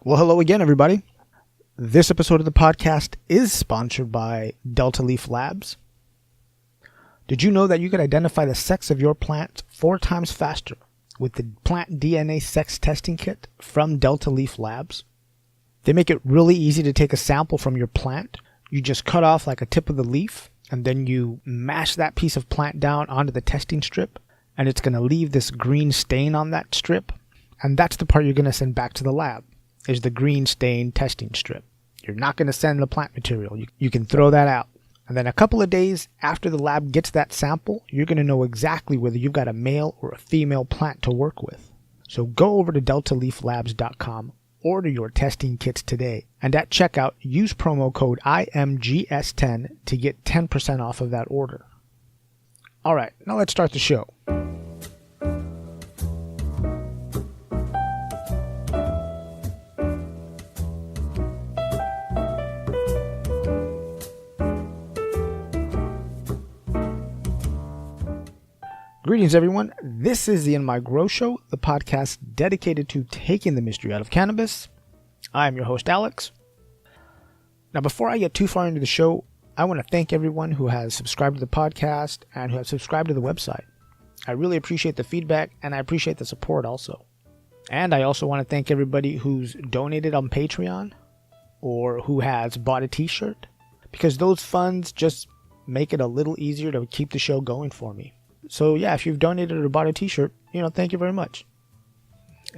Well, hello again, everybody. This episode of the podcast is sponsored by Delta Leaf Labs. Did you know that you could identify the sex of your plant 4 times faster with the plant DNA sex testing kit from Delta Leaf Labs? They make it really easy to take a sample from your plant. You just cut off like a tip of the leaf, and then you mash that piece of plant down onto the testing strip, and it's going to leave this green stain on that strip, and that's the part you're going to send back to the lab, is the green stain testing strip. You're not going to send the plant material. You can throw that out. And then a couple of days after the lab gets that sample, you're going to know exactly whether you've got a male or a female plant to work with. So go over to deltaleaflabs.com, order your testing kits today, and at checkout, use promo code IMGS10 to get 10% off of that order. All right, now let's start the show. Greetings, everyone. This is the In My Grow Show, the podcast dedicated to taking the mystery out of cannabis. I am your host, Alex. Now, before I get too far into the show, I want to thank everyone who has subscribed to the podcast and who has subscribed to the website. I really appreciate the feedback, and I appreciate the support also. And I also want to thank everybody who's donated on Patreon or who has bought a t-shirt, because those funds just make it a little easier to keep the show going for me. So yeah, if you've donated or bought a t-shirt, thank you very much.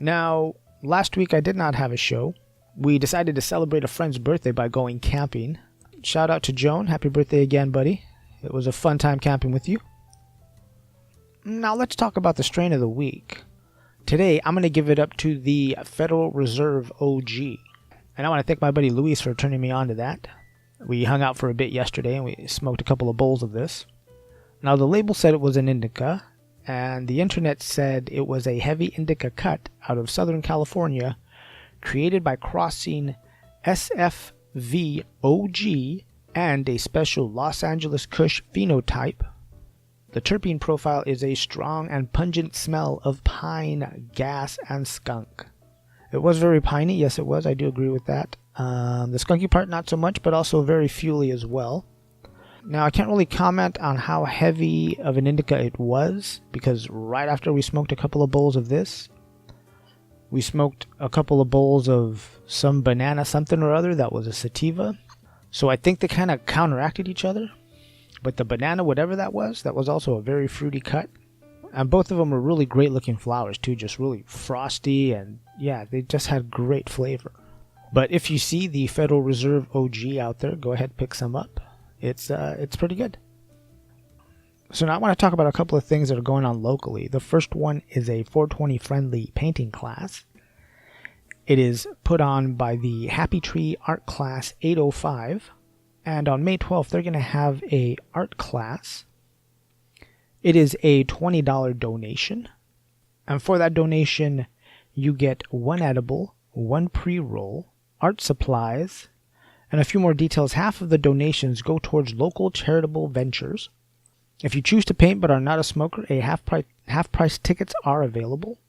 Now, last week I did not have a show. We decided to celebrate a friend's birthday by going camping. Shout out to Joan. Happy birthday again, buddy. It was a fun time camping with you. Now let's talk about the strain of the week. Today, I'm going to give it up to the Federal Reserve OG. And I want to thank my buddy Luis for turning me on to that. We hung out for a bit yesterday and we smoked a couple of bowls of this. Now, the label said it was an indica, and the internet said it was a heavy indica cut out of Southern California, created by crossing SFV OG and a special Los Angeles Kush phenotype. The terpene profile is a strong and pungent smell of pine, gas, and skunk. It was very piney, yes it was, I do agree with that. The skunky part not so much, but also very fuely as well. Now, I can't really comment on how heavy of an indica it was, because right after we smoked a couple of bowls of this, we smoked a couple of bowls of some banana something or other that was a sativa. So I think they kind of counteracted each other. But the banana, whatever that was also a very fruity cut. And both of them were really great looking flowers too, just really frosty, and yeah, they just had great flavor. But if you see the Federal Reserve OG out there, go ahead and pick some up. It's pretty good. So now I want to talk about a couple of things that are going on locally. The first one is a 420 friendly painting class. It is put on by the Happy Tree Art Class 805. And on May 12th, they're going to have a art class. It is a $20 donation. And for that donation, you get 1 edible, 1 pre-roll, art supplies, and a few more details. Half of the donations go towards local charitable ventures. If you choose to paint but are not a smoker, a half-price tickets are available.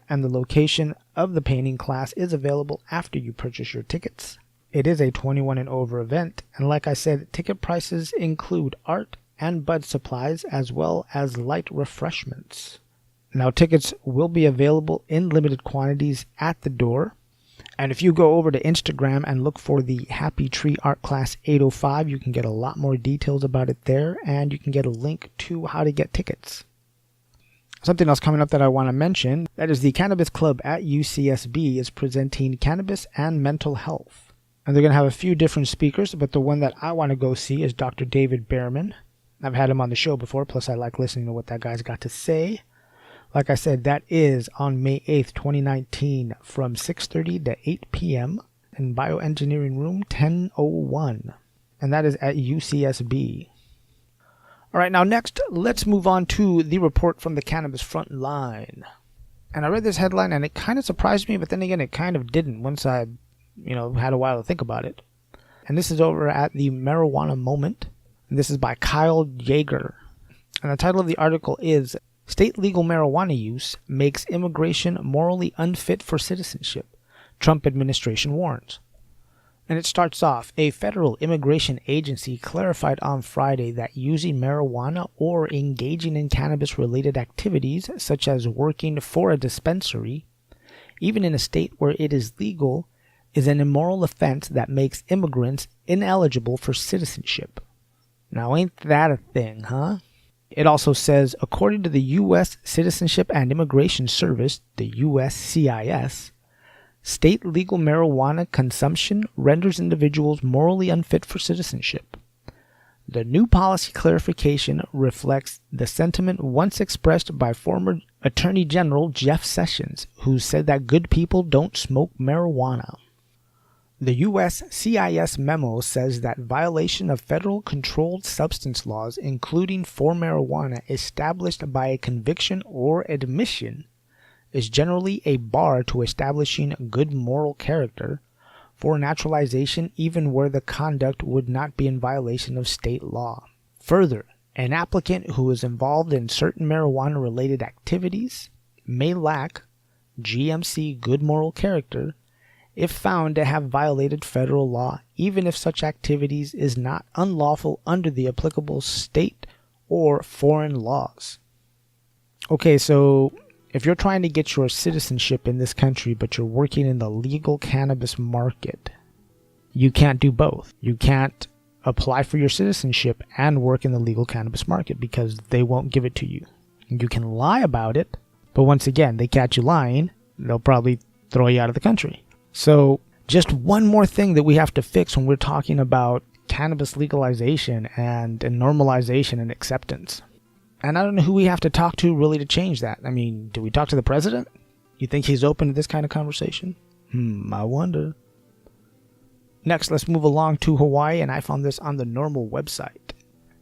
And the location of the painting class is available after you purchase your tickets. It is a 21 and over event, and like I said, ticket prices include art and bud supplies as well as light refreshments. Now, tickets will be available in limited quantities at the door. And if you go over to Instagram and look for the Happy Tree Art Class 805, you can get a lot more details about it there, and you can get a link to how to get tickets. Something else coming up that I want to mention, that is the Cannabis Club at UCSB is presenting cannabis and mental health. And they're going to have a few different speakers, but the one that I want to go see is Dr. David Behrman. I've had him on the show before, plus I like listening to what that guy's got to say. Like I said, that is on May 8th, 2019 from 6:30 to 8 p.m. in Bioengineering Room 1001. And that is at UCSB. All right, now next, let's move on to the report from the Cannabis Front Line. And I read this headline and it kind of surprised me, but then again, it kind of didn't once I, had a while to think about it. And this is over at the Marijuana Moment. And this is by Kyle Yeager. And the title of the article is State Legal Marijuana Use Makes Immigration Morally Unfit for Citizenship. Trump administration warns. And it starts off, a federal immigration agency clarified on Friday that using marijuana or engaging in cannabis-related activities, such as working for a dispensary, even in a state where it is legal, is an immoral offense that makes immigrants ineligible for citizenship. Now ain't that a thing, huh? It also says, according to the U.S. Citizenship and Immigration Service, the USCIS, state legal marijuana consumption renders individuals morally unfit for citizenship. The new policy clarification reflects the sentiment once expressed by former Attorney General Jeff Sessions, who said that good people don't smoke marijuana. The USCIS memo says that violation of federal controlled substance laws, including for marijuana, established by a conviction or admission, is generally a bar to establishing good moral character for naturalization, even where the conduct would not be in violation of state law. Further, an applicant who is involved in certain marijuana-related activities may lack GMC good moral character if found to have violated federal law, even if such activities is not unlawful under the applicable state or foreign laws. Okay, so if you're trying to get your citizenship in this country, but you're working in the legal cannabis market, you can't do both. You can't apply for your citizenship and work in the legal cannabis market because they won't give it to you. You can lie about it, but once again, they catch you lying, they'll probably throw you out of the country. So just one more thing that we have to fix when we're talking about cannabis legalization and normalization and acceptance. And I don't know who we have to talk to really to change that. I mean, do we talk to the president? You think he's open to this kind of conversation? I wonder. Next, let's move along to Hawaii, and I found this on the Normal website.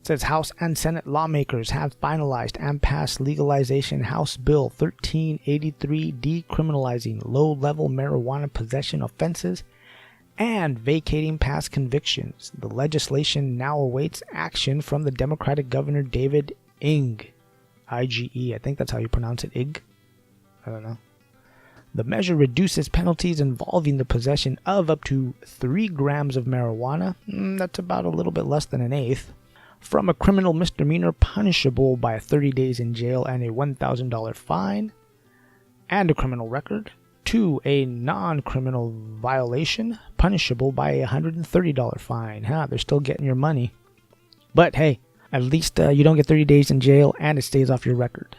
It says House and Senate lawmakers have finalized and passed legalization House Bill 1383 decriminalizing low-level marijuana possession offenses and vacating past convictions. The legislation now awaits action from the Democratic Governor David Ige. I-G-E, I think that's how you pronounce it, Ige? I don't know. The measure reduces penalties involving the possession of up to 3 grams of marijuana, that's about a little bit less than an eighth, from a criminal misdemeanor punishable by 30 days in jail and a $1,000 fine, and a criminal record, to a non-criminal violation punishable by a $130 fine. They're still getting your money. But hey, at least you don't get 30 days in jail and it stays off your record.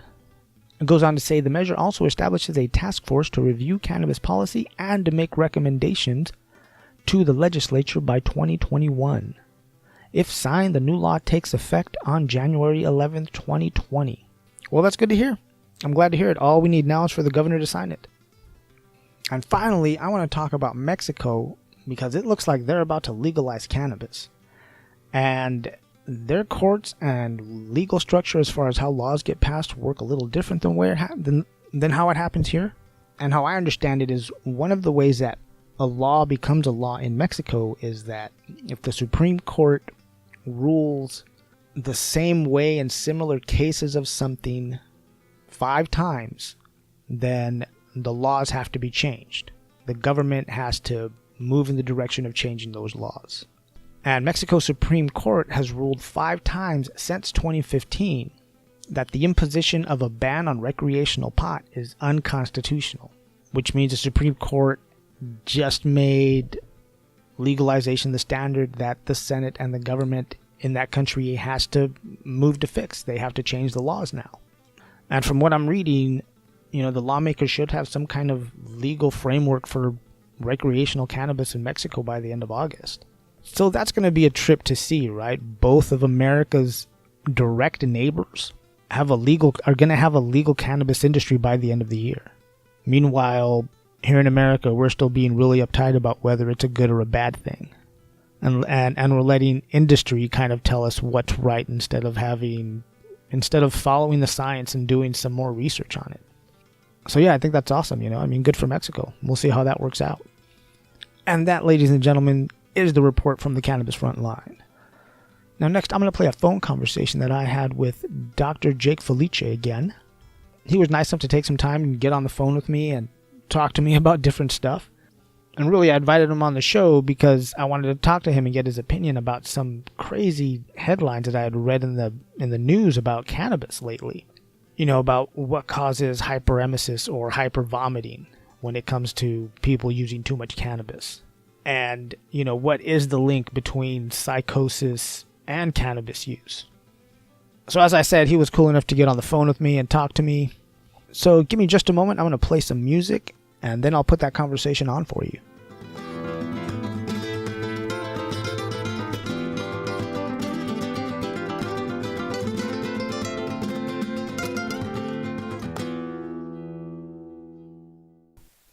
It goes on to say the measure also establishes a task force to review cannabis policy and to make recommendations to the legislature by 2021. If signed, the new law takes effect on January 11th, 2020. Well, that's good to hear. I'm glad to hear it. All we need now is for the governor to sign it. And finally, I want to talk about Mexico because it looks like they're about to legalize cannabis. And their courts and legal structure as far as how laws get passed work a little different than how it happens here. And how I understand it is one of the ways that a law becomes a law in Mexico is that if the Supreme Court rules the same way in similar cases of something 5 times, then the laws have to be changed. The government has to move in the direction of changing those laws. And Mexico's Supreme Court has ruled 5 times since 2015 that the imposition of a ban on recreational pot is unconstitutional, which means the Supreme Court just made legalization the standard that the Senate and the government in that country has to move to fix. They have to change the laws now. And from what I'm reading, the lawmakers should have some kind of legal framework for recreational cannabis in Mexico by the end of August. So that's going to be a trip to see, right? Both of America's direct neighbors are going to have a legal cannabis industry by the end of the year. Meanwhile, here in America, we're still being really uptight about whether it's a good or a bad thing. And we're letting industry kind of tell us what's right instead of following the science and doing some more research on it. So yeah, I think that's awesome, good for Mexico. We'll see how that works out. And that, ladies and gentlemen, is the report from the Cannabis Front Line. Now next, I'm going to play a phone conversation that I had with Dr. Jake Felice again. He was nice enough to take some time and get on the phone with me and talk to me about different stuff. And really, I invited him on the show because I wanted to talk to him and get his opinion about some crazy headlines that I had read in the news about cannabis lately. You know, about what causes hyperemesis or hypervomiting when it comes to people using too much cannabis. And, you know, what is the link between psychosis and cannabis use? So as I said, he was cool enough to get on the phone with me and talk to me. So give me just a moment. I'm going to play some music, and then I'll put that conversation on for you.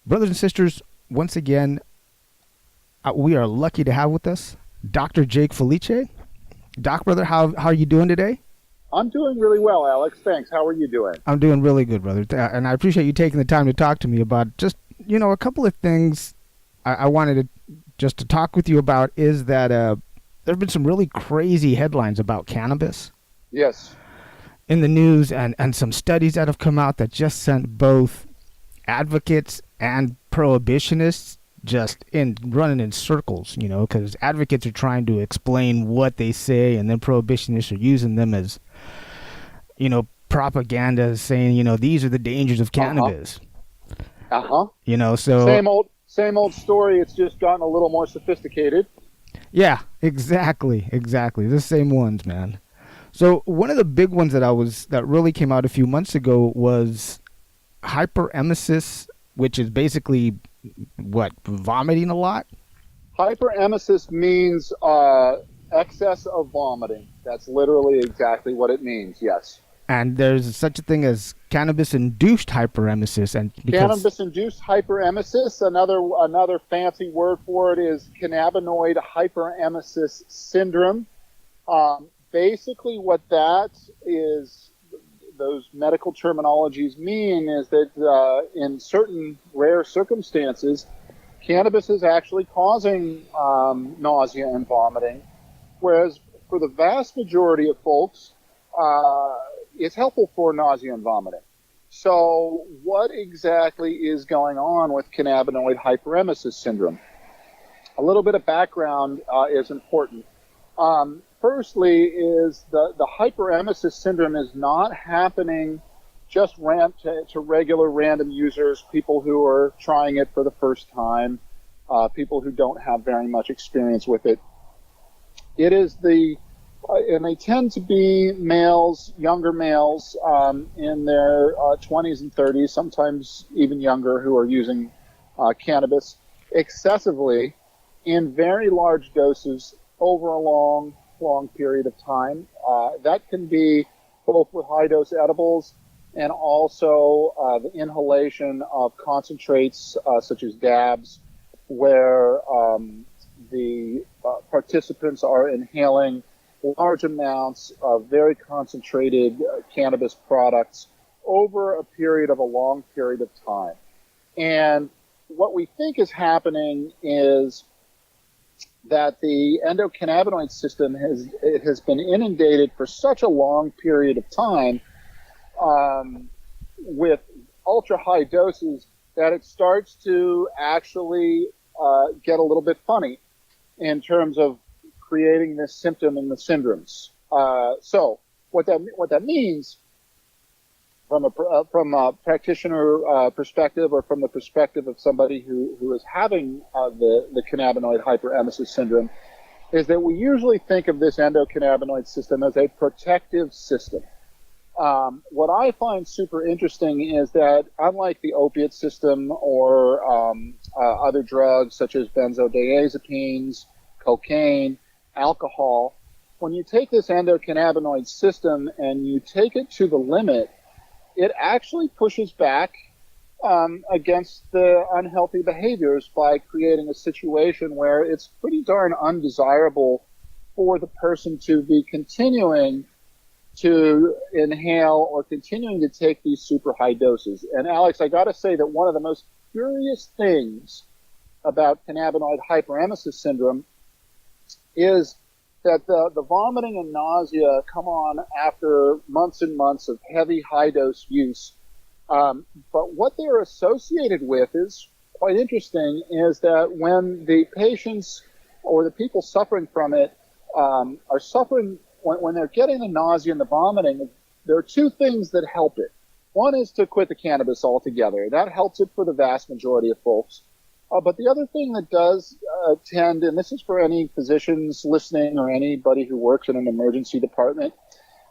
Brothers and sisters, once again, we are lucky to have with us Dr. Jake Felice. Doc, brother, how are you doing today? I'm doing really well, Alex. Thanks. How are you doing? I'm doing really good, brother. And I appreciate you taking the time to talk to me about just, you know, a couple of things I wanted to talk with you about is that there have been some really crazy headlines about cannabis. Yes. In the news and some studies that have come out that just sent both advocates and prohibitionists just running in circles, you know, because advocates are trying to explain what they say, and then prohibitionists are using them as, you know, propaganda, saying, you know, these are the dangers of cannabis. You know, so same old story. It's just gotten a little more sophisticated. Yeah, exactly. The same ones, man. So one of the big ones that really came out a few months ago was hyperemesis, which is basically what, vomiting a lot? Hyperemesis means excess of vomiting. That's literally exactly what it means, yes. And there's such a thing as cannabis-induced hyperemesis. Cannabis-induced hyperemesis, another fancy word for it is cannabinoid hyperemesis syndrome. Basically what that is, those medical terminologies mean is that in certain rare circumstances, cannabis is actually causing nausea and vomiting, whereas for the vast majority of folks, it's helpful for nausea and vomiting. So what exactly is going on with cannabinoid hyperemesis syndrome? A little bit of background is important. Firstly is the hyperemesis syndrome is not happening just to regular random users, people who are trying it for the first time, people who don't have very much experience with it. It is and they tend to be males, younger males in their 20s and 30s, sometimes even younger, who are using cannabis excessively in very large doses over a long period of time. That can be both with high-dose edibles and also the inhalation of concentrates such as dabs, where the participants are inhaling large amounts of very concentrated cannabis products over a long period of time. And what we think is happening is that the endocannabinoid system has been inundated for such a long period of time with ultra high doses that it starts to actually get a little bit funny in terms of creating this symptom and the syndromes. So what that means from a practitioner perspective, or from the perspective of somebody who is having the cannabinoid hyperemesis syndrome, is that we usually think of this endocannabinoid system as a protective system. What I find super interesting is that unlike the opiate system or other drugs such as benzodiazepines, cocaine, alcohol, when you take this endocannabinoid system and you take it to the limit, it actually pushes back against the unhealthy behaviors by creating a situation where it's pretty darn undesirable for the person to be continuing to inhale or continuing to take these super high doses. And Alex, I got to say that one of the most curious things about cannabinoid hyperemesis syndrome is that the vomiting and nausea come on after months and months of heavy high-dose use. But what they're associated with is quite interesting is that when the patients or the people suffering from it are suffering, when they're getting the nausea and the vomiting, there are two things that help it. One is to quit the cannabis altogether. That helps it for the vast majority of folks. But the other thing that does tend, and this is for any physicians listening or anybody who works in an emergency department,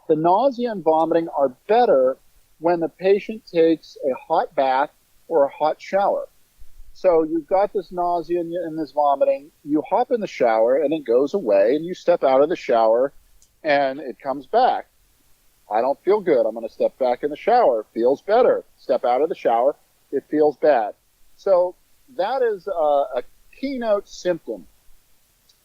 the nausea and vomiting are better when the patient takes a hot bath or a hot shower. So you've got this nausea and this vomiting, you hop in the shower and it goes away, and you step out of the shower and it comes back. I don't feel good. I'm going to step back in the shower. Feels better. Step out of the shower. It feels bad. So that is a keynote symptom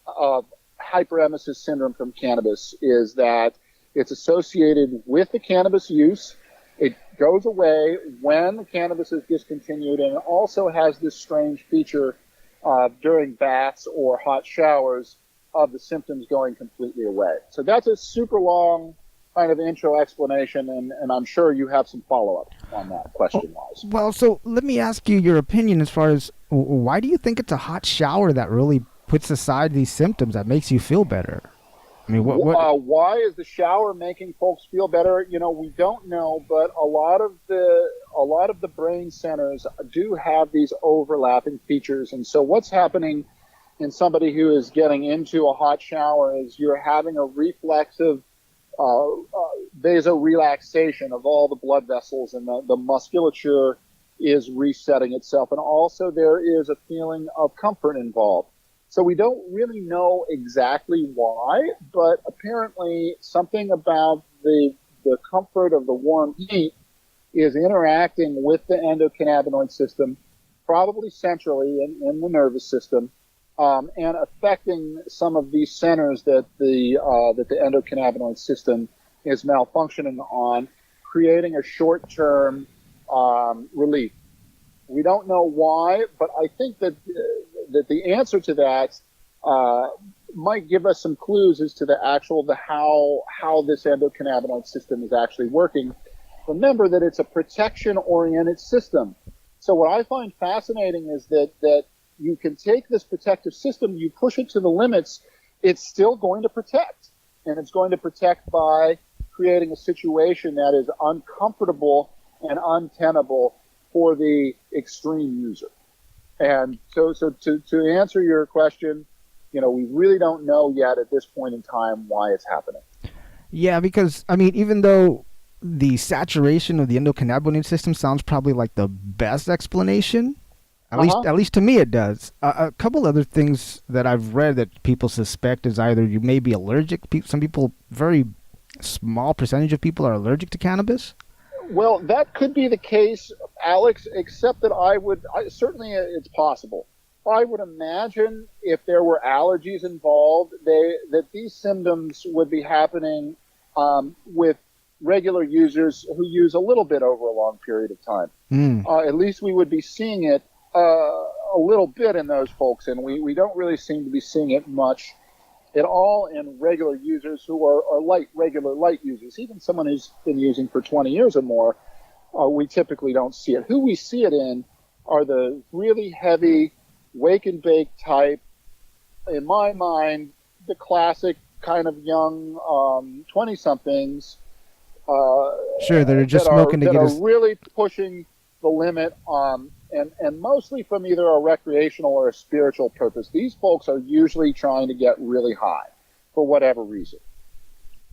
of hyperemesis syndrome from cannabis, is that it's associated with the cannabis use. It goes away when the cannabis is discontinued, and it also has this strange feature during baths or hot showers of the symptoms going completely away. So that's a super long kind of intro explanation, and I'm sure you have some follow-up on that question-wise. Well, so let me ask you your opinion as far as why do you think it's a hot shower that really puts aside these symptoms, that makes you feel better? I mean, why is the shower making folks feel better? You know, we don't know, but a lot of the brain centers do have these overlapping features, and so what's happening in somebody who is getting into a hot shower is you're having a reflexive vasorelaxation of all the blood vessels, and the musculature is resetting itself. And also there is a feeling of comfort involved. So we don't really know exactly why, but apparently something about the comfort of the warm heat is interacting with the endocannabinoid system, probably centrally in the nervous system, and affecting some of these centers that the endocannabinoid system is malfunctioning on, creating a short-term relief. We don't know why, but I think that the answer to that might give us some clues as to how this endocannabinoid system is actually working. Remember that it's a protection-oriented system. So what I find fascinating is that you can take this protective system, you push it to the limits, it's still going to protect. And it's going to protect by creating a situation that is uncomfortable and untenable for the extreme user. And so to answer your question, you know, we really don't know yet at this point in time why it's happening. Yeah, because, I mean, even though the saturation of the endocannabinoid system sounds probably like the best explanation, at least to me it does. A couple other things that I've read that people suspect is either you may be allergic. Some people, very small percentage of people are allergic to cannabis. Well, that could be the case, Alex, except that certainly it's possible. I would imagine if there were allergies involved, that these symptoms would be happening with regular users who use a little bit over a long period of time. At least we would be seeing it a little bit in those folks, and we don't really seem to be seeing it much at all in regular users who are regular light users. Even someone who's been using for 20 years or more, we typically don't see it. Who we see it in are the really heavy wake and bake type, in my mind, the classic kind of young 20-somethings. Sure, they're just smoking to get us. Really pushing the limit, and mostly from either a recreational or a spiritual purpose. These folks are usually trying to get really high for whatever reason.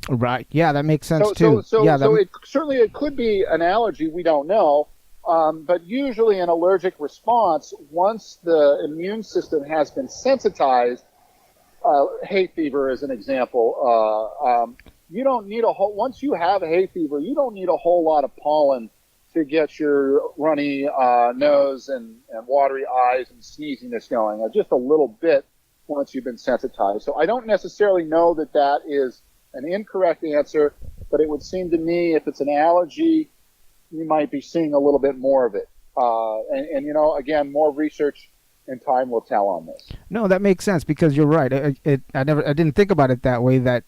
Right. Yeah, that makes sense too. So it could be an allergy. We don't know. But usually an allergic response, once the immune system has been sensitized, hay fever is an example. You don't need once you have a hay fever, you don't need a whole lot of pollen to get your runny nose and watery eyes and sneeziness going. Just a little bit once you've been sensitized. So I don't necessarily know that is an incorrect answer, but it would seem to me if it's an allergy, you might be seeing a little bit more of it. And you know, again, more research and time will tell on this. No, that makes sense because you're right. I didn't think about it that way, that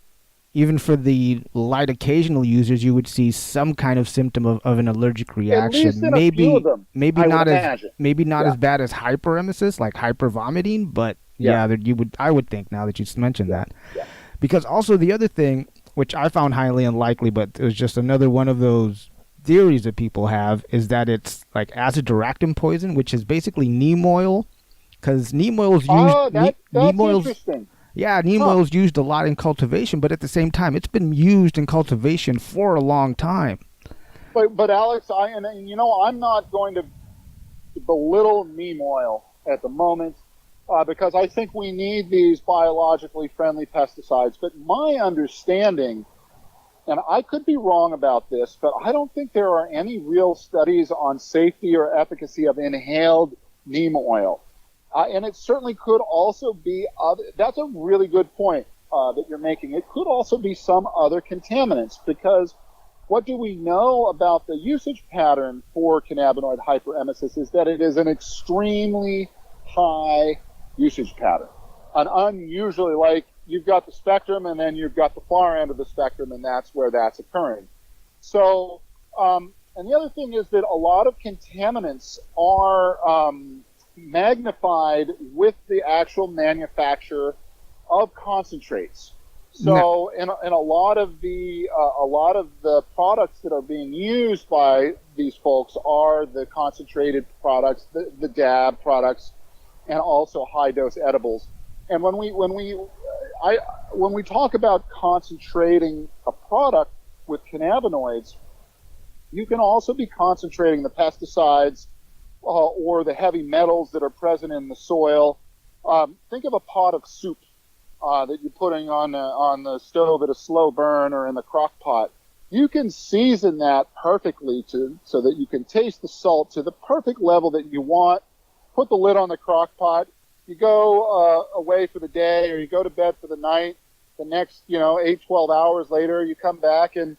even for the light occasional users, you would see some kind of symptom of an allergic At least reaction. in a few of them, Maybe I would not as imagine. maybe not Yeah, as bad as hyperemesis, like hyper vomiting, but yeah, yeah, that you would I would think now that you mentioned yeah, that. yeah. Because also the other thing, which I found highly unlikely, but it was just another one of those theories that people have, is that it's like acidiractin poison, which is basically neem oil, because Oh, neem that's oil's interesting. yeah, neem Huh. oil is used a lot in cultivation, but at the same time, it's been used in cultivation for a long time. But Alex, and I'm not going to belittle neem oil at the moment because I think we need these biologically friendly pesticides. But my understanding, and I could be wrong about this, but I don't think there are any real studies on safety or efficacy of inhaled neem oil. And it certainly could also be other. That's a really good point that you're making. It could also be some other contaminants because what do we know about the usage pattern for cannabinoid hyperemesis is that it is an extremely high usage pattern. An unusually, like you've got the spectrum and then you've got the far end of the spectrum, and that's where that's occurring. So, and the other thing is that a lot of contaminants are magnified with the actual manufacture of concentrates. No, So, in a lot of the products that are being used by these folks are the concentrated products, the dab products, and also high dose edibles. And when we talk about concentrating a product with cannabinoids, you can also be concentrating the pesticides or the heavy metals that are present in the soil. Think of a pot of soup that you're putting on the stove at a slow burn or in the crock pot. You can season that perfectly so that you can taste the salt to the perfect level that you want. Put the lid on the crock pot. You go away for the day or you go to bed for the night. The next, 8, 12 hours later, you come back and,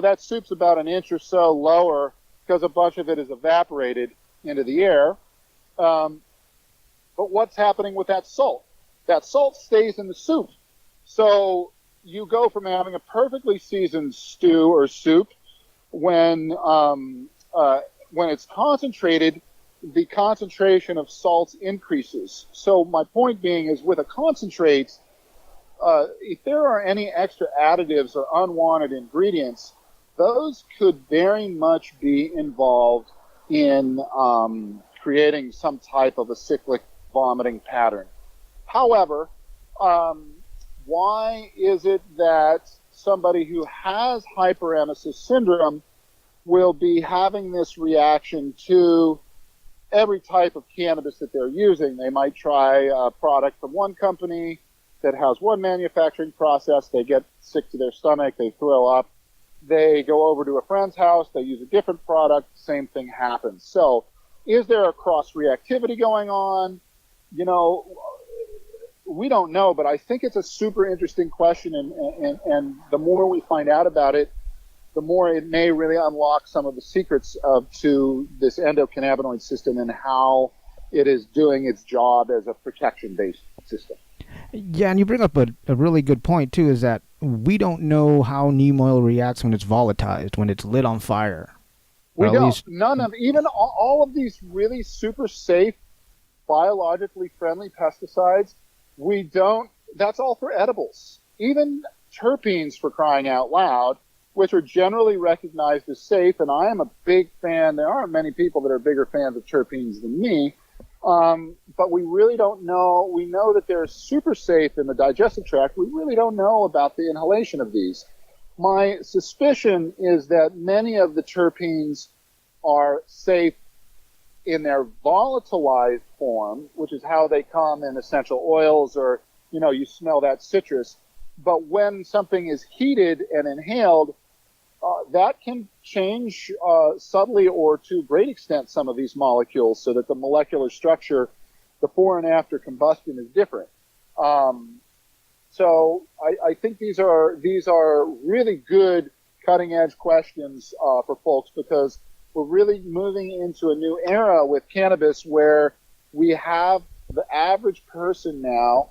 that soup's about an inch or so lower because a bunch of it is evaporated into the air. But what's happening with that salt? That salt stays in the soup. So you go from having a perfectly seasoned stew or soup when it's concentrated, the concentration of salts increases. So my point being is with a concentrate, if there are any extra additives or unwanted ingredients, those could very much be involved in creating some type of a cyclic vomiting pattern. However, why is it that somebody who has hyperemesis syndrome will be having this reaction to every type of cannabis that they're using? They might try a product from one company that has one manufacturing process. They get sick to their stomach. They throw up. They go over to a friend's house. They use a different product. Same thing happens. So is there a cross-reactivity going on? We don't know, but I think it's a super interesting question, and the more we find out about it, the more it may really unlock some of the secrets to this endocannabinoid system and how it is doing its job as a protection-based system. yeah, and you bring up a really good point too. Is that we don't know how neem oil reacts when it's volatilized, when it's lit on fire, or We at don't. least None of, even all of these really super safe, biologically friendly pesticides, we don't, that's all for edibles. Even terpenes, for crying out loud, which are generally recognized as safe, and I am a big fan. There aren't many people that are bigger fans of terpenes than me, but we really don't know. We know that they're super safe in the digestive tract. We really don't know about the inhalation of these. My suspicion is that many of the terpenes are safe in their volatilized form, which is how they come in essential oils or, you smell that citrus. But when something is heated and inhaled, that can change subtly or to a great extent some of these molecules so that the molecular structure before and after combustion is different. So I think these are really good cutting edge questions for folks because we're really moving into a new era with cannabis where we have the average person now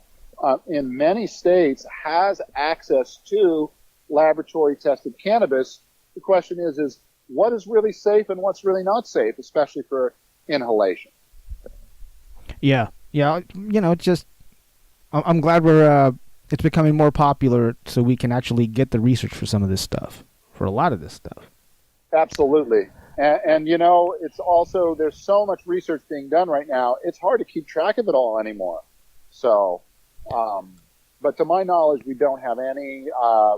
in many states has access to laboratory-tested cannabis. The question is what is really safe and what's really not safe, especially for inhalation. Yeah. Just I'm glad it's becoming more popular so we can actually get the research for some of this stuff, for a lot of this stuff. Absolutely. And it's also, there's so much research being done right now, it's hard to keep track of it all anymore. So, but to my knowledge, we don't have any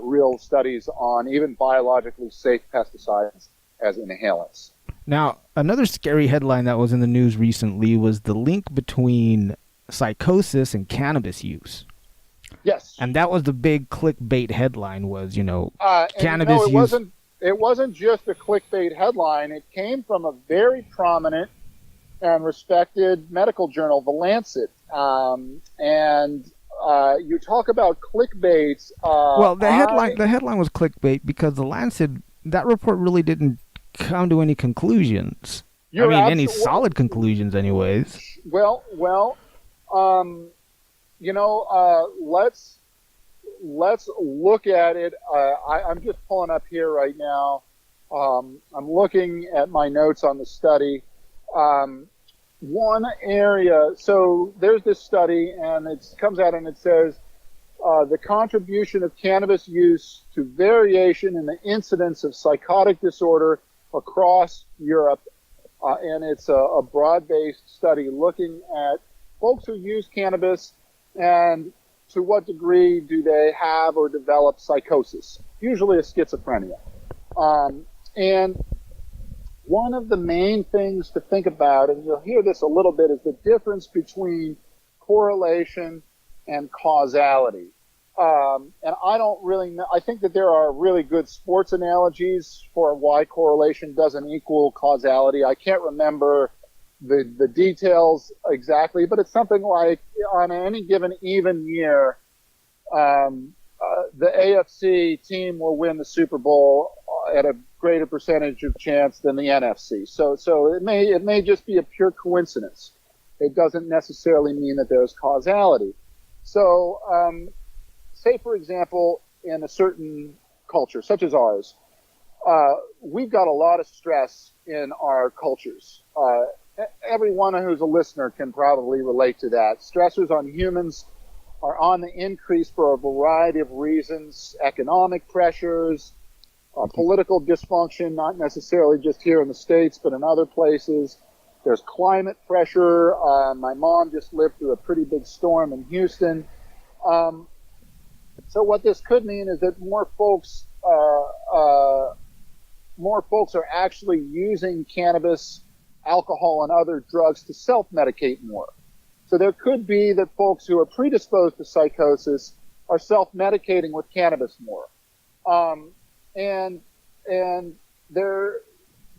real studies on even biologically safe pesticides as inhalants. Now, another scary headline that was in the news recently was the link between psychosis and cannabis use. Yes. And that was the big clickbait headline was, cannabis use. It wasn't just a clickbait headline. It came from a very prominent and respected medical journal, The Lancet. You talk about clickbaits. Well, the headline was clickbait because The Lancet, that report really didn't come to any conclusions. Any solid conclusions, anyways. Let's look at it. I'm just pulling up here right now. I'm looking at my notes on the study. One area, so there's this study, and it comes out and it says the contribution of cannabis use to variation in the incidence of psychotic disorder across Europe, and it's a broad-based study looking at folks who use cannabis and to what degree do they have or develop psychosis, usually a schizophrenia. And one of the main things to think about, and you'll hear this a little bit, is the difference between correlation and causality. And I don't really know. I think that there are really good sports analogies for why correlation doesn't equal causality. I can't remember the details exactly, but it's something like on any given even year, the AFC team will win the Super Bowl at a greater percentage of chance than the NFC. So it may just be a pure coincidence. It doesn't necessarily mean that there's causality. So, say for example, in a certain culture, such as ours, we've got a lot of stress in our cultures. Everyone who's a listener can probably relate to that. Stressors on humans are on the increase for a variety of reasons: economic pressures, political dysfunction, not necessarily just here in the States, but in other places. There's climate pressure. My mom just lived through a pretty big storm in Houston. So what this could mean is that more folks are actually using cannabis, alcohol, and other drugs to self-medicate more. So there could be that folks who are predisposed to psychosis are self-medicating with cannabis more.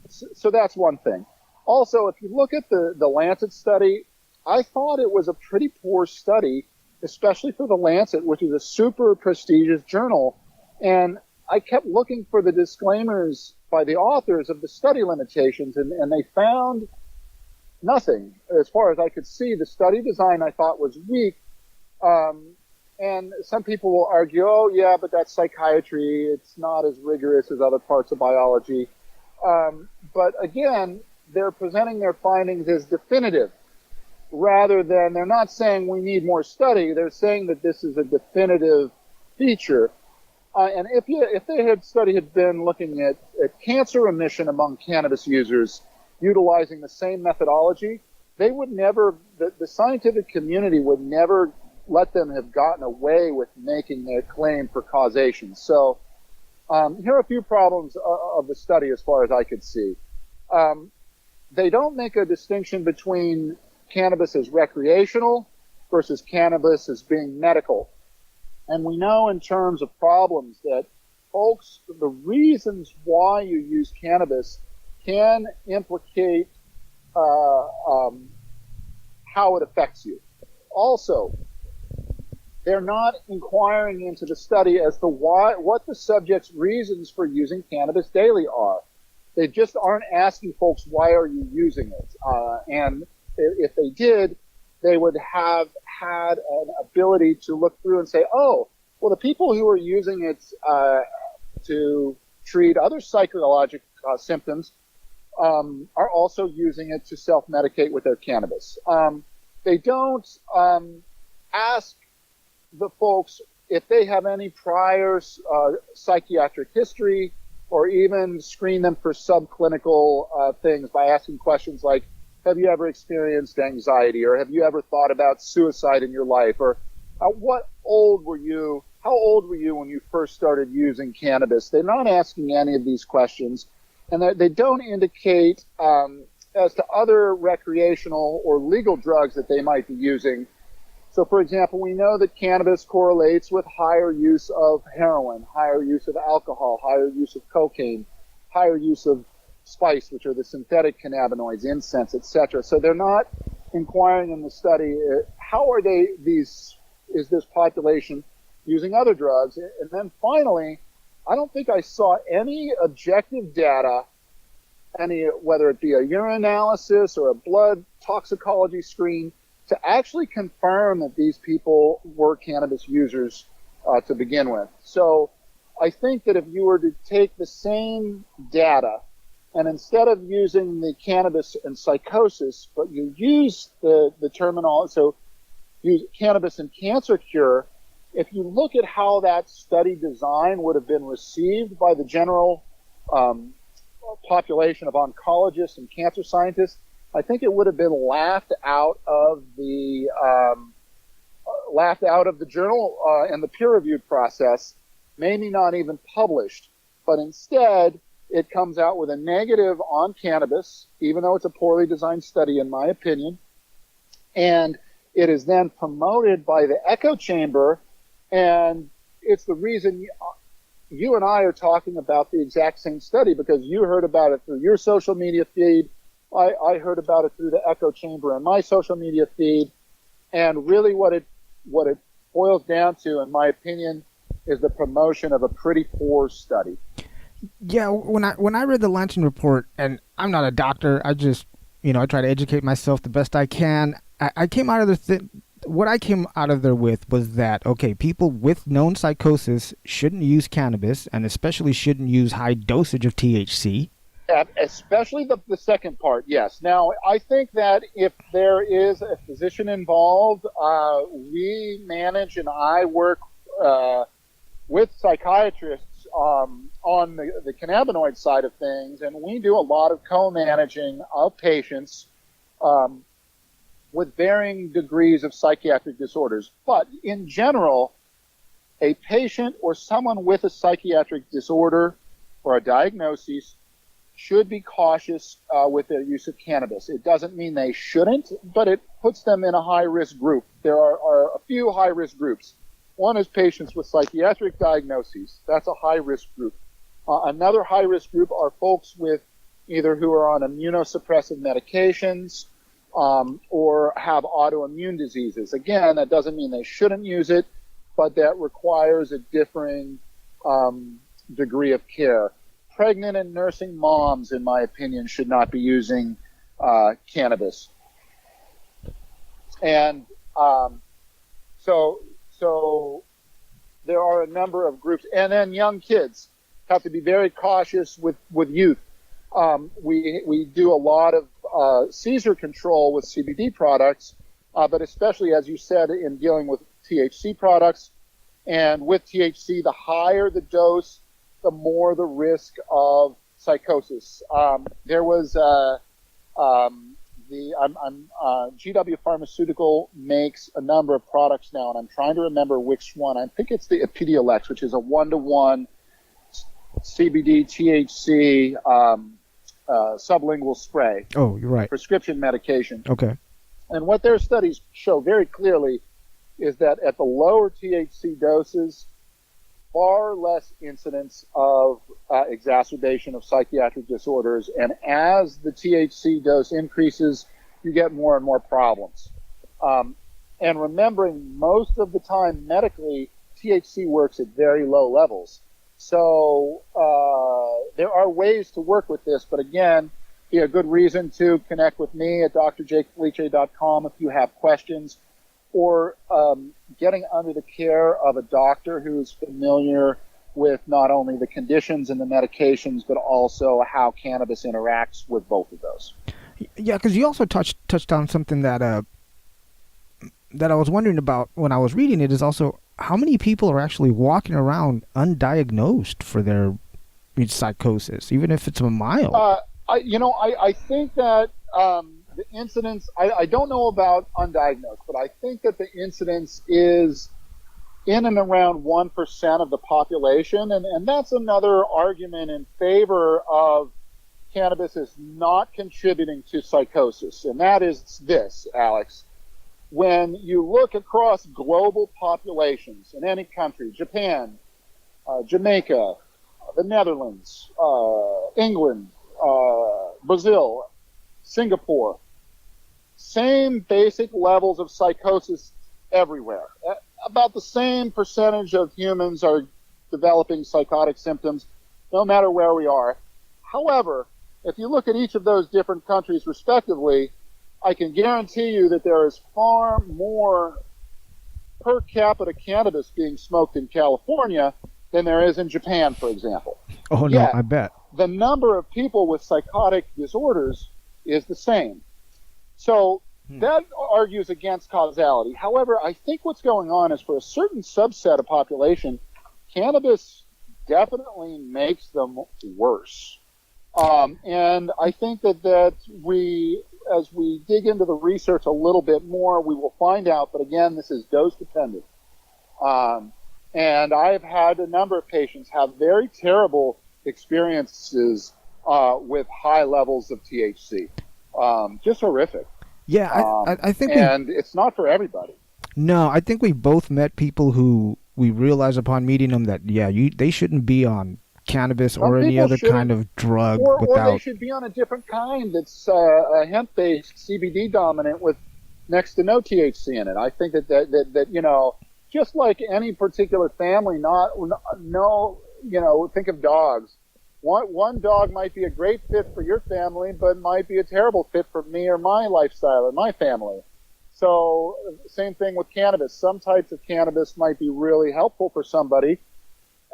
So that's one thing. Also, if you look at the Lancet study, I thought it was a pretty poor study, especially for the Lancet, which is a super prestigious journal. And I kept looking for the disclaimers by the authors of the study limitations, and they found nothing. As far as I could see, the study design I thought was weak. And some people will argue, oh, yeah, but that's psychiatry. It's not as rigorous as other parts of biology. But again, they're presenting their findings as definitive, rather than, they're not saying we need more study. They're saying that this is a definitive feature. And if the study had been looking at cancer remission among cannabis users utilizing the same methodology, they would never, the scientific community would never let them have gotten away with making their claim for causation. So here are a few problems of the study as far as I could see. They don't make a distinction between cannabis as recreational versus cannabis as being medical. And we know in terms of problems that folks, the reasons why you use cannabis can implicate how it affects you. Also, they're not inquiring into the study as to what the subject's reasons for using cannabis daily are. They just aren't asking folks, why are you using it? And if they did, they would have had an ability to look through and say, oh, well, the people who are using it to treat other psychological symptoms are also using it to self-medicate with their cannabis. They don't ask the folks if they have any prior psychiatric history, or even screen them for subclinical things by asking questions like, have you ever experienced anxiety, or have you ever thought about suicide in your life, or how old were you when you first started using cannabis? They're not asking any of these questions, and they don't indicate as to other recreational or legal drugs that they might be using. So, for example, we know that cannabis correlates with higher use of heroin, higher use of alcohol, higher use of cocaine, higher use of spice, which are the synthetic cannabinoids, incense, etc. So they're not inquiring in the study, is this population using other drugs? And then finally, I don't think I saw any objective data, whether it be a urinalysis or a blood toxicology screen, to actually confirm that these people were cannabis users to begin with. So I think that if you were to take the same data, and instead of using the cannabis and psychosis, but you use the terminology, so use cannabis and cancer cure, if you look at how that study design would have been received by the general population of oncologists and cancer scientists, I think it would have been laughed out of the journal and the peer-reviewed process, maybe not even published. But instead, it comes out with a negative on cannabis, even though it's a poorly designed study, in my opinion. And it is then promoted by the echo chamber, and it's the reason you and I are talking about the exact same study, because you heard about it through your social media feed. I heard about it through the echo chamber in my social media feed. And really what it boils down to, in my opinion, is the promotion of a pretty poor study. Yeah, when I read the Lancet report, and I'm not a doctor, I just, I try to educate myself the best I can. I came out of what I came out of there with was that, okay, people with known psychosis shouldn't use cannabis, and especially shouldn't use high dosage of THC. Especially the second part, yes. Now, I think that if there is a physician involved, we manage and I work with psychiatrists on the cannabinoid side of things, and we do a lot of co-managing of patients with varying degrees of psychiatric disorders. But in general, a patient or someone with a psychiatric disorder or a diagnosis should be cautious with their use of cannabis. It doesn't mean they shouldn't, but it puts them in a high-risk group. There are a few high-risk groups. One is patients with psychiatric diagnoses. That's a high-risk group. Another high-risk group are folks with either who are on immunosuppressive medications or have autoimmune diseases. Again, that doesn't mean they shouldn't use it, but that requires a differing degree of care. Pregnant and nursing moms, in my opinion, should not be using cannabis. And so there are a number of groups. And then young kids have to be very cautious with youth. We do a lot of seizure control with CBD products, but especially, as you said, in dealing with THC products. And with THC, the higher the dose, the more the risk of psychosis. There was GW Pharmaceutical makes a number of products now, and I'm trying to remember which one. I think it's the Epidiolex, which is a 1-to-1 CBD THC sublingual spray. Oh, you're right. Prescription medication. Okay. And what their studies show very clearly is that at the lower THC doses, far less incidence of exacerbation of psychiatric disorders, and as the THC dose increases, you get more and more problems. And remembering, most of the time medically, THC works at very low levels. So there are ways to work with this, but again, be a good reason to connect with me at drjakefelice.com if you have questions, or getting under the care of a doctor who's familiar with not only the conditions and the medications, but also how cannabis interacts with both of those. Yeah, because you also touched on something that I was wondering about when I was reading it, is also how many people are actually walking around undiagnosed for their psychosis, even if it's a mild. I think that the incidence, I don't know about undiagnosed, but I think that the incidence is in and around 1% of the population. And that's another argument in favor of cannabis is not contributing to psychosis. And that is this, Alex. When you look across global populations in any country, Japan, Jamaica, the Netherlands, England, Brazil, Singapore, same basic levels of psychosis everywhere. About the same percentage of humans are developing psychotic symptoms, no matter where we are. However, if you look at each of those different countries respectively, I can guarantee you that there is far more per capita cannabis being smoked in California than there is in Japan, for example. Oh, no, Yet, I bet. the number of people with psychotic disorders is the same. So that argues against causality. However, I think what's going on is for a certain subset of population, cannabis definitely makes them worse. And I think that we, as we dig into the research a little bit more, we will find out, but again, this is dose dependent. And I've had a number of patients have very terrible experiences with high levels of THC. Just horrific. Yeah, I think and it's not for everybody. No, I think we both met people who we realized upon meeting them that, they shouldn't be on cannabis or any other kind of drug or they should be on a different kind that's a hemp-based CBD dominant with next to no THC in it. I think that just like any particular family, think of dogs. One dog might be a great fit for your family, but might be a terrible fit for me or my lifestyle or my family. So same thing with cannabis. Some types of cannabis might be really helpful for somebody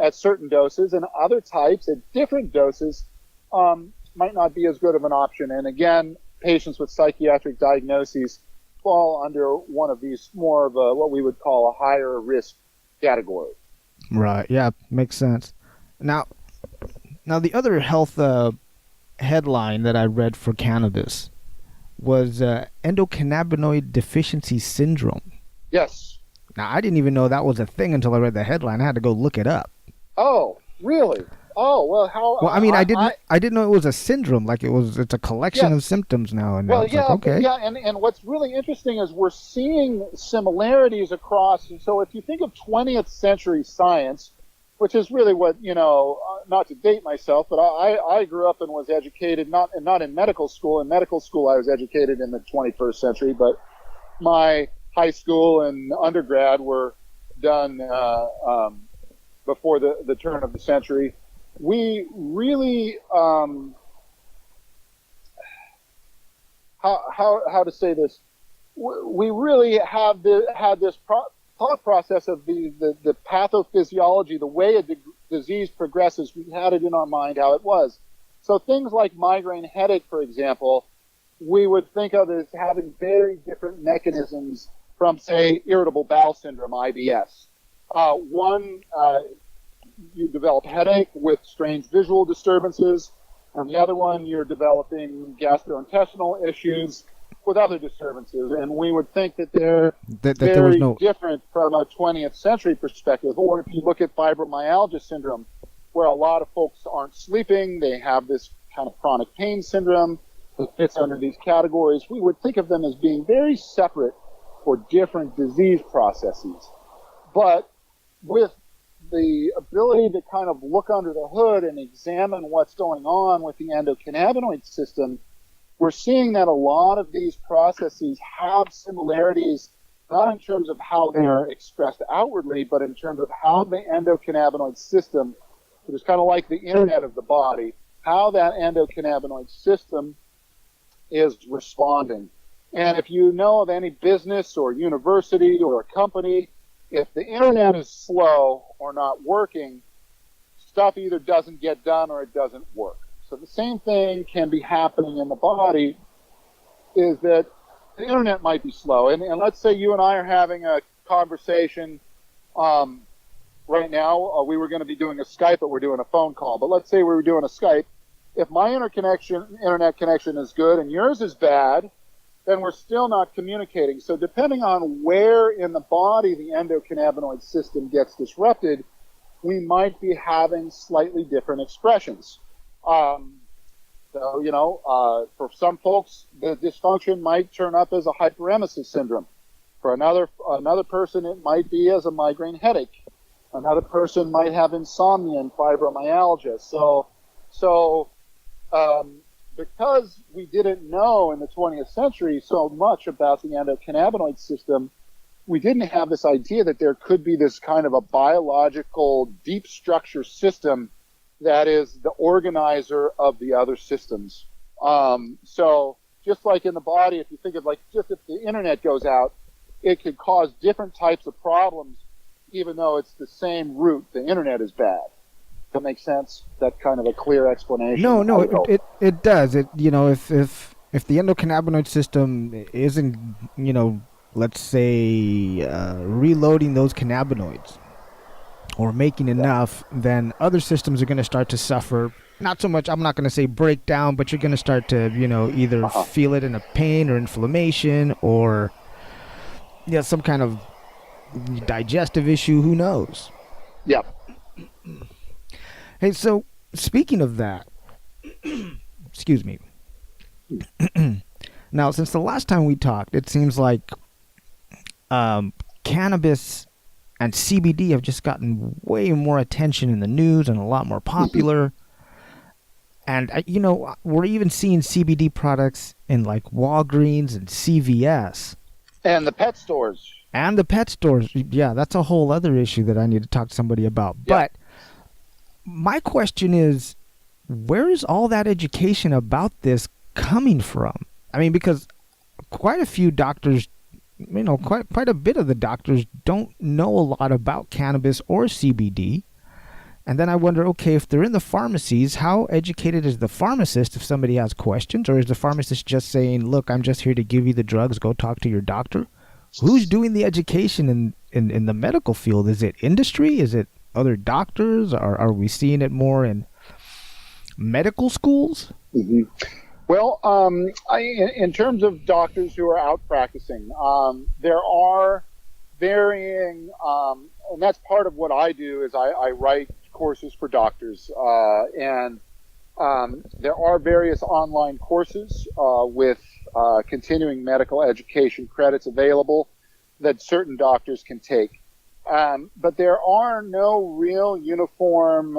at certain doses, and other types at different doses might not be as good of an option. And again, patients with psychiatric diagnoses fall under one of these more of what we would call a higher risk category. Right. Yeah, makes sense. Now the other health headline that I read for cannabis was endocannabinoid deficiency syndrome. Yes. Now, I didn't even know that was a thing until I read the headline. I had to go look it up. Oh, really? Oh, well, how? Well, I mean, I didn't know it was a syndrome. Like it's a collection of symptoms now. And and what's really interesting is we're seeing similarities across. So if you think of 20th century science, which is really what, not to date myself, but I grew up and was educated, not in medical school. In medical school, I was educated in the 21st century, but my high school and undergrad were done before the turn of the century. We really, how to say this? We really had this thought process of the pathophysiology, the way a disease progresses. We had it in our mind how it was. So things like migraine headache, for example, we would think of as having very different mechanisms from, say, irritable bowel syndrome, IBS. You develop headache with strange visual disturbances, and the other one, you're developing gastrointestinal issues with other disturbances. And we would think that they're very different from a 20th century perspective. Or if you look at fibromyalgia syndrome, where a lot of folks aren't sleeping, they have this kind of chronic pain syndrome that fits under these categories. We would think of them as being very separate for different disease processes. But with the ability to kind of look under the hood and examine what's going on with the endocannabinoid system, we're seeing that a lot of these processes have similarities, not in terms of how they are expressed outwardly, but in terms of how the endocannabinoid system, which is kind of like the internet of the body, how that endocannabinoid system is responding. And if you know of any business or university or a company, if the internet is slow or not working, stuff either doesn't get done or it doesn't work. So the same thing can be happening in the body, is that the internet might be slow. And let's say you and I are having a conversation right now. We were going to be doing a Skype, but we're doing a phone call. But let's say we were doing a Skype. If my internet connection is good and yours is bad, then we're still not communicating. So depending on where in the body the endocannabinoid system gets disrupted, we might be having slightly different expressions. For some folks, the dysfunction might turn up as a hyperemesis syndrome. For another person, it might be as a migraine headache. Another person might have insomnia and fibromyalgia. Because we didn't know in the 20th century so much about the endocannabinoid system, we didn't have this idea that there could be this kind of a biological deep structure system that is the organizer of the other systems. So just like in the body, if you think of just if the internet goes out, it could cause different types of problems, even though it's the same root. The internet is bad. That makes sense? That kind of a clear explanation? No, it does. If the endocannabinoid system isn't, let's say, reloading those cannabinoids or making enough, then other systems are going to start to suffer. Not so much, I'm not going to say break down, but you're going to start to, either feel it in a pain or inflammation or some kind of digestive issue. Who knows? Yeah. Hey, so speaking of that, excuse me. Now, since the last time we talked, it seems like cannabis and CBD have just gotten way more attention in the news and a lot more popular. And, we're even seeing CBD products in like Walgreens and CVS. And the pet stores. Yeah, that's a whole other issue that I need to talk to somebody about. Yeah. But my question is, where is all that education about this coming from? I mean, because quite a few doctors, quite a bit of the doctors don't know a lot about cannabis or CBD. And then I wonder, okay, if they're in the pharmacies, how educated is the pharmacist if somebody has questions? Or is the pharmacist just saying, look, I'm just here to give you the drugs, go talk to your doctor? Who's doing the education in the medical field? Is it industry? Is it other doctors? Are we seeing it more in medical schools? Mm-hmm. Well, in terms of doctors who are out practicing, there are varying, and that's part of what I do is I write courses for doctors, and there are various online courses with continuing medical education credits available that certain doctors can take. But there are no real uniform.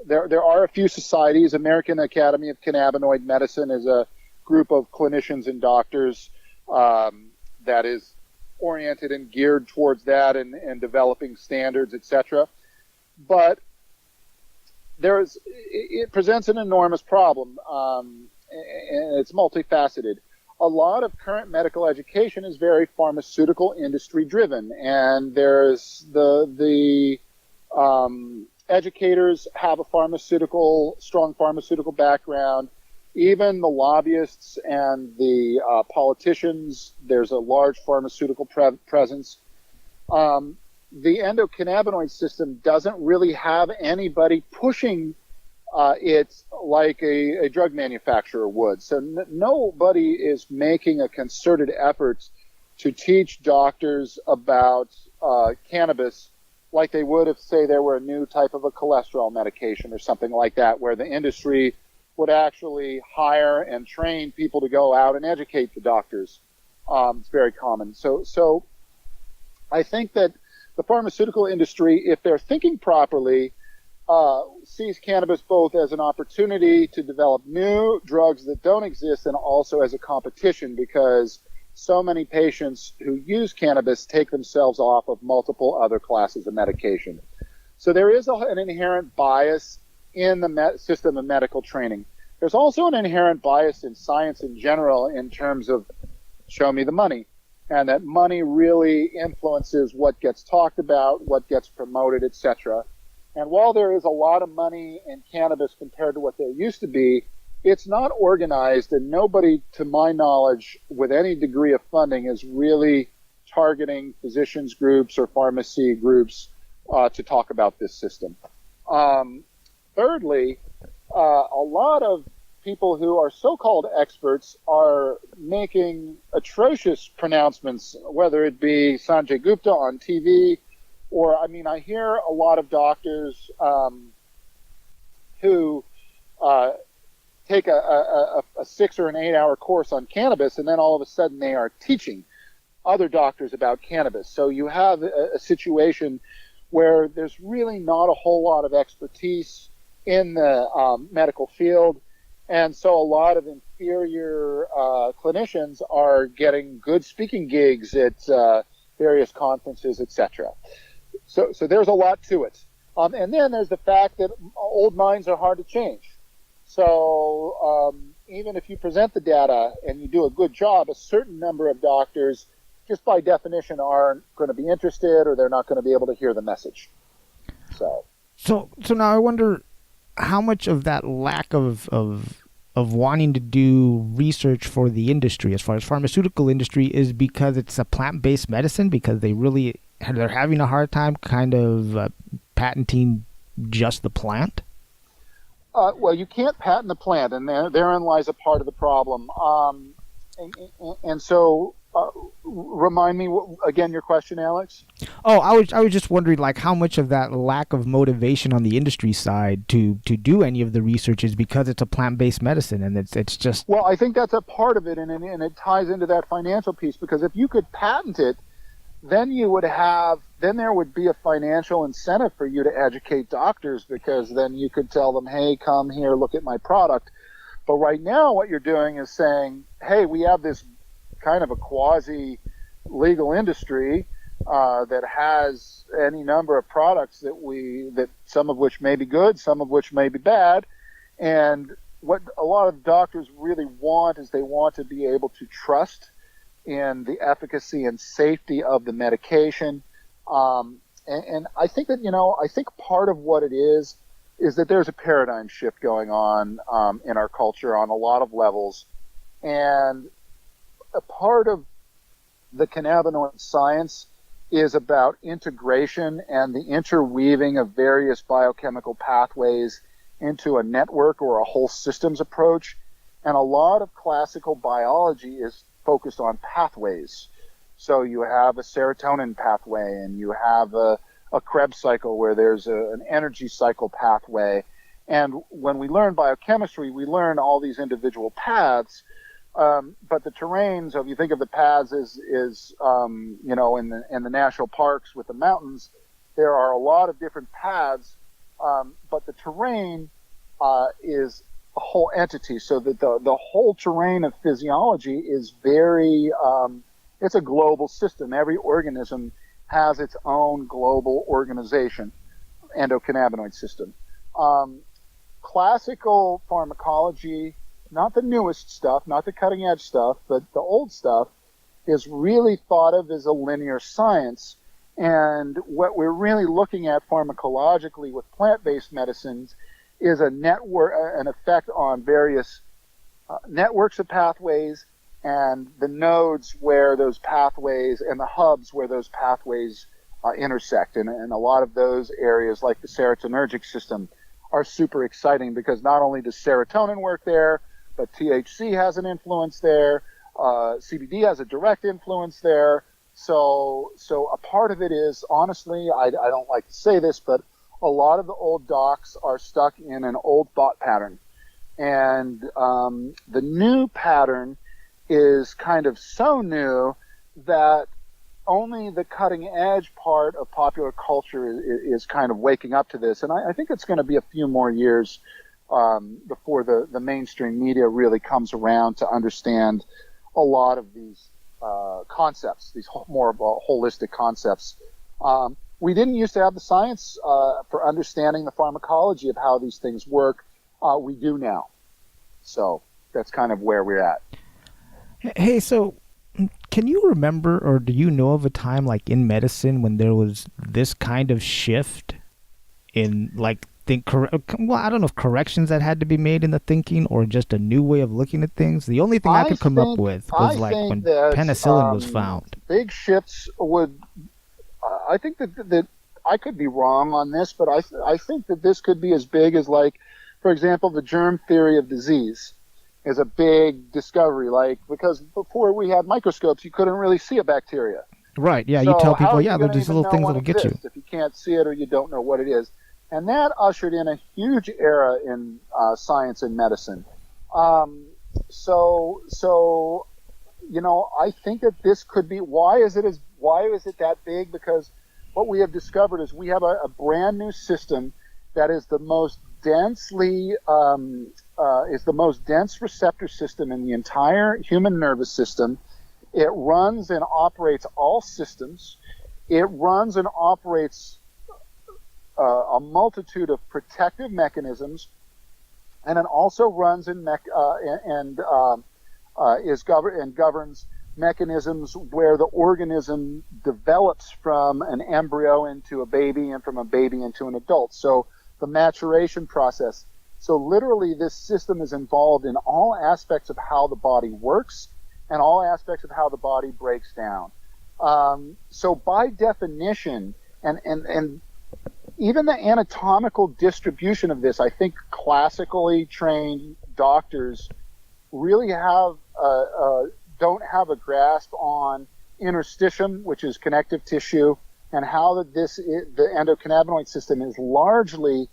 There are a few societies. American Academy of Cannabinoid Medicine is a group of clinicians and doctors that is oriented and geared towards that and developing standards, etc. But it presents an enormous problem, and it's multifaceted. A lot of current medical education is very pharmaceutical industry driven, and there's the educators have a strong pharmaceutical background. Even the lobbyists and the politicians, there's a large pharmaceutical presence. The endocannabinoid system doesn't really have anybody pushing it like a drug manufacturer would. So nobody is making a concerted effort to teach doctors about cannabis like they would if, say, there were a new type of a cholesterol medication or something like that, where the industry would actually hire and train people to go out and educate the doctors. It's very common. So I think that the pharmaceutical industry, if they're thinking properly, sees cannabis both as an opportunity to develop new drugs that don't exist and also as a competition, because so many patients who use cannabis take themselves off of multiple other classes of medication. So there is an inherent bias in the system of medical training. there's also an inherent bias in science in general in terms of show me the money, and that money really influences what gets talked about, what gets promoted, etc. And while there is a lot of money in cannabis compared to what there used to be, it's not organized, and nobody, to my knowledge, with any degree of funding is really targeting physicians groups or pharmacy groups to talk about this system. Thirdly, a lot of people who are so-called experts are making atrocious pronouncements, whether it be Sanjay Gupta on TV, or, I mean, I hear a lot of doctors who take a 6 or an 8 hour course on cannabis, and then all of a sudden they are teaching other doctors about cannabis. So you have a situation where there's really not a whole lot of expertise in the medical field, and so a lot of inferior clinicians are getting good speaking gigs at various conferences, etc. So there's a lot to it. And then there's the fact that old minds are hard to change. So even if you present the data and you do a good job, a certain number of doctors, just by definition, aren't going to be interested, or they're not going to be able to hear the message. So now I wonder how much of that lack of wanting to do research for the industry, as far as pharmaceutical industry, is because it's a plant-based medicine, because they're having a hard time kind of patenting just the plant? Well, you can't patent the plant, and therein lies a part of the problem. And so, remind me again your question, Alex. Oh, I was just wondering, like, how much of that lack of motivation on the industry side to do any of the research is because it's a plant-based medicine, and it's just. Well, I think that's a part of it, and it ties into that financial piece, because if you could patent it, then there would be a financial incentive for you to educate doctors, because then you could tell them, hey, come here, look at my product. But right now what you're doing is saying, hey, we have this kind of a quasi-legal industry that has any number of products that some of which may be good, some of which may be bad. And what a lot of doctors really want is they want to be able to trust in the efficacy and safety of the medication. And I think that, I think part of what it is that there's a paradigm shift going on in our culture on a lot of levels. And a part of the cannabinoid science is about integration and the interweaving of various biochemical pathways into a network or a whole systems approach. And a lot of classical biology is focused on pathways. So you have a serotonin pathway, and you have a Krebs cycle where there's an energy cycle pathway. And when we learn biochemistry, we learn all these individual paths. But the terrains, if you think of the paths as in the national parks with the mountains, there are a lot of different paths, but the terrain is a whole entity. So that the whole terrain of physiology is very, it's a global system. Every organism has its own global organization, endocannabinoid system. Classical pharmacology, not the newest stuff, not the cutting edge stuff, but the old stuff, is really thought of as a linear science. And what we're really looking at pharmacologically with plant-based medicines is an effect on various networks of pathways, and the nodes where those pathways, and the hubs where those pathways intersect. And a lot of those areas, like the serotonergic system, are super exciting, because not only does serotonin work there, but THC has an influence there, CBD has a direct influence there. So a part of it is, honestly, I don't like to say this, but a lot of the old docs are stuck in an old thought pattern. And the new pattern is kind of so new that only the cutting edge part of popular culture is kind of waking up to this. And I think it's going to be a few more years before the mainstream media really comes around to understand a lot of these concepts, these more holistic concepts. We didn't used to have the science for understanding the pharmacology of how these things work. We do now. So that's kind of where we're at. Hey, so can you remember or do you know of a time like in medicine when there was this kind of shift in like well, I don't know if corrections that had to be made in the thinking or just a new way of looking at things. The only thing I could come up with was like when that, penicillin was found. Big shifts would. I think that I could be wrong on this, but I think that this could be as big as, like, for example, the germ theory of disease is a big discovery. Like, because before we had microscopes, you couldn't really see a bacteria. Right. Yeah. So you tell people, yeah, there's these little things that'll get you if you can't see it or you don't know what it is. And that ushered in a huge era in science and medicine. So I think that this could be. Why is it that big? Because what we have discovered is we have a brand new system that is the most dense receptor system in the entire human nervous system. It runs and operates all systems. It runs and operates a multitude of protective mechanisms, and it also runs and governs mechanisms where the organism develops from an embryo into a baby and from a baby into an adult. So the maturation process. So literally this system is involved in all aspects of how the body works and all aspects of how the body breaks down. So by definition, and even the anatomical distribution of this, I think classically trained doctors really don't have a grasp on interstitium, which is connective tissue, and how the endocannabinoid system is largely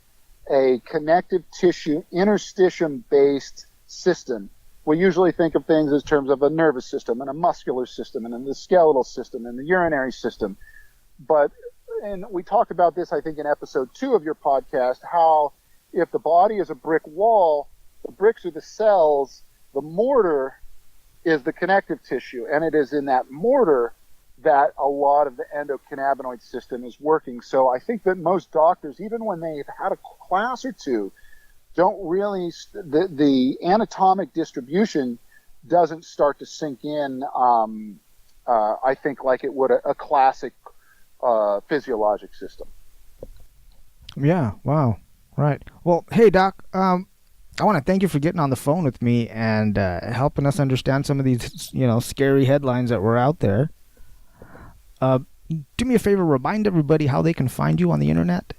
a connective tissue interstitium-based system. We usually think of things as terms of a nervous system and a muscular system and the skeletal system and the urinary system. And we talked about this, I think, in episode 2 of your podcast, how if the body is a brick wall, the bricks are the cells, the mortar is the connective tissue. And it is in that mortar that a lot of the endocannabinoid system is working. So I think that most doctors, even when they've had a class or two, don't really, the anatomic distribution doesn't start to sink in, I think, like it would a classic physiologic system. Yeah. Wow. Right. Well, hey, Doc, I want to thank you for getting on the phone with me and helping us understand some of these, scary headlines that were out there. Do me a favor, remind everybody how they can find you on the internet.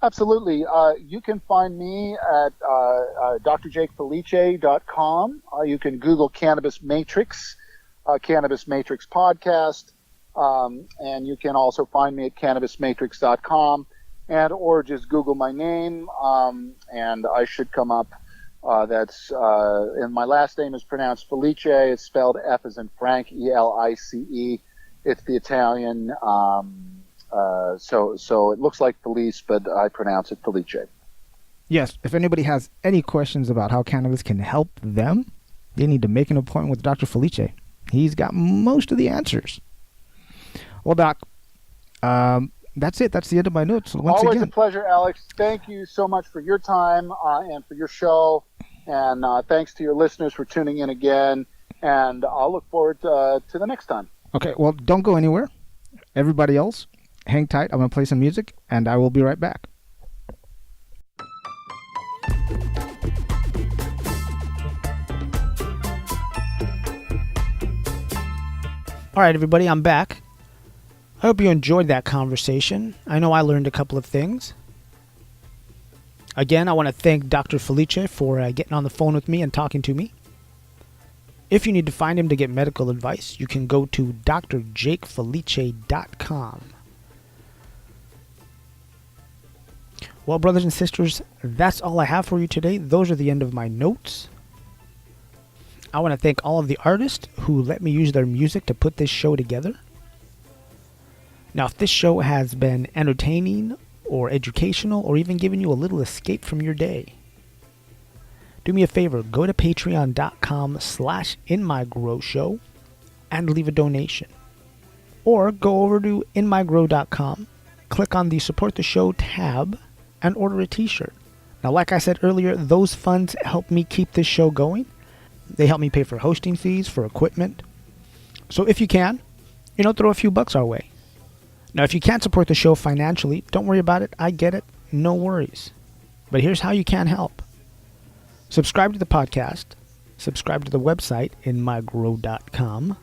Absolutely. You can find me at drjakefelice.com. You can Google Cannabis Matrix, Cannabis Matrix Podcast. And you can also find me at cannabismatrix.com or just Google my name, and I should come up. And my last name is pronounced Felice. It's spelled F as in Frank, E-L-I-C-E. It's the Italian, so it looks like Felice, but I pronounce it Felice. Yes, if anybody has any questions about how cannabis can help them, they need to make an appointment with Dr. Felice. He's got most of the answers. Well, Doc, that's it. That's the end of my notes. Always a pleasure, Alex. Thank you so much for your time and for your show. And thanks to your listeners for tuning in again. And I'll look forward to the next time. Okay, well, don't go anywhere. Everybody else, hang tight. I'm going to play some music, and I will be right back. All right, everybody, I'm back. I hope you enjoyed that conversation. I know I learned a couple of things. Again, I want to thank Dr. Felice for getting on the phone with me and talking to me. If you need to find him to get medical advice, you can go to drjakefelice.com. Well, brothers and sisters, that's all I have for you today. Those are the end of my notes. I want to thank all of the artists who let me use their music to put this show together. Now, if this show has been entertaining or educational or even giving you a little escape from your day, do me a favor, go to patreon.com/InMyGrowShow and leave a donation. Or go over to InMyGrow.com, click on the Support the Show tab, and order a t-shirt. Now, like I said earlier, those funds help me keep this show going. They help me pay for hosting fees, for equipment. So if you can, throw a few bucks our way. Now, if you can't support the show financially, don't worry about it. I get it. No worries. But here's how you can help. Subscribe to the podcast. Subscribe to the website, inmygrow.com.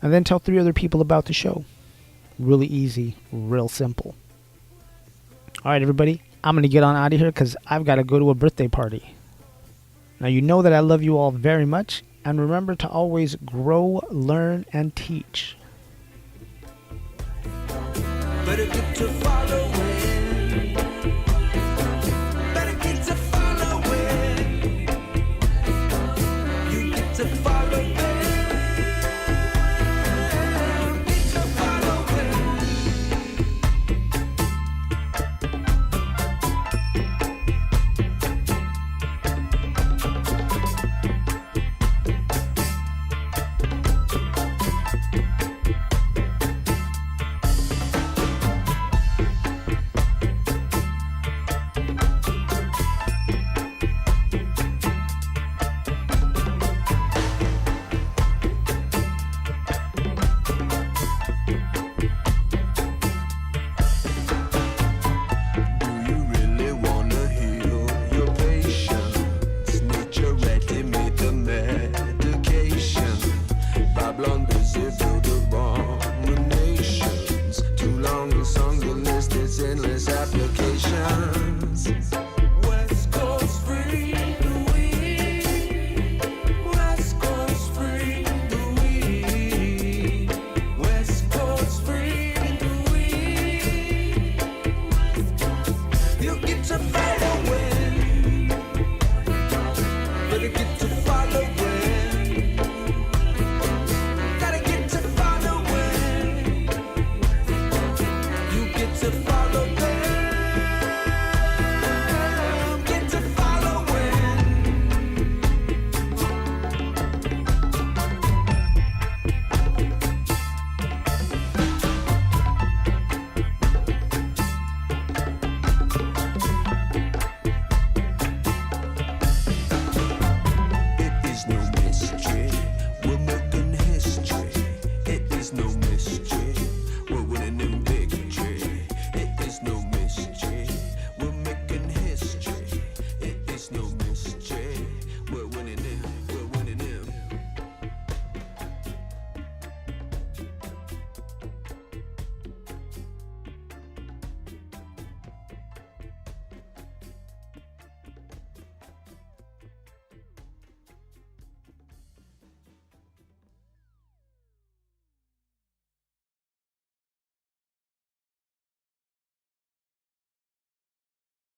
And then tell 3 other people about the show. Really easy, real simple. All right, everybody. I'm going to get on out of here because I've got to go to a birthday party. Now, you know that I love you all very much. And remember to always grow, learn, and teach. But it's good to follow